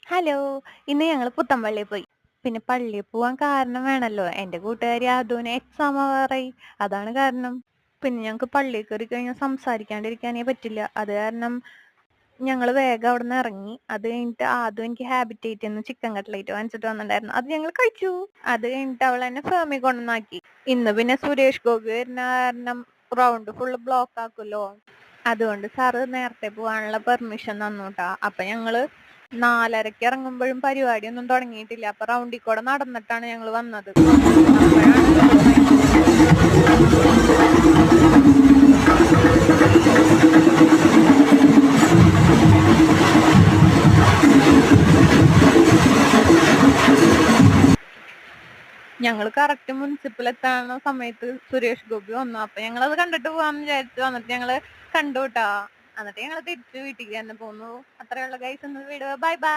Hello! ഇന്ന് ഞങ്ങള് പുത്തൻപള്ളിയിൽ പോയി. പിന്നെ പള്ളിയിൽ പോവാൻ കാരണം വേണല്ലോ. എന്റെ കൂട്ടുകാരി അതുന് എക്സാം ആവാറായി. അതാണ് കാരണം. പിന്നെ ഞങ്ങക്ക് പള്ളിയിൽ കേറി കഴിഞ്ഞാ സംസാരിക്കാണ്ടിരിക്കാനേ പറ്റില്ല. അത് കാരണം ഞങ്ങള് വേഗം അവിടുന്ന് ഇറങ്ങി. അത് കഴിഞ്ഞിട്ട് ആദ്യം എനിക്ക് ഹാബിറ്റേറ്റ്ന്ന് ചിക്കൻ കട്ട്ലേറ്റ് വാങ്ങിച്ചിട്ട് വന്നിട്ടുണ്ടായിരുന്നു. അത് ഞങ്ങള് കഴിച്ചു. അത് കഴിഞ്ഞിട്ട് അവളെന്നെ ഫെർമി കൊണ്ടുവന്നാക്കി. ഇന്ന് പിന്നെ സുരേഷ് ഗോപി വരുന്ന കാരണം റൗണ്ട് ഫുള്ള് ബ്ലോക്ക് ആക്കുമല്ലോ. അതുകൊണ്ട് സാറ് നേരത്തെ പോവാനുള്ള പെർമിഷൻ തന്നുട്ടാ. അപ്പൊ ഞങ്ങള് 4:30ക്ക് ഇറങ്ങുമ്പോഴും പരിപാടിയൊന്നും തുടങ്ങിയിട്ടില്ല. അപ്പൊ റൗണ്ടിൽ കൂടെ നടന്നിട്ടാണ് ഞങ്ങള് വന്നത്. അപ്പോഴാണ് ഇവള് ഭയങ്കര ഞങ്ങള് കറക്റ്റ് മുനിസിപ്പൽ എത്താനുള്ള സമയത്ത് സുരേഷ് ഗോപി വന്നു. അപ്പൊ ഞങ്ങളത് കണ്ടിട്ട് പോവാന്ന് വിചാരിച്ചു. വന്നിട്ട് ഞങ്ങള് കണ്ടുട്ടാ. എന്നിട്ട് ഞങ്ങള് തിരിച്ചു വീട്ടിലേക്ക് തന്നെ പോന്നു. അത്രയുള്ള ഗൈസ്, ഇന്ന് വീഡിയോ. Bye bye.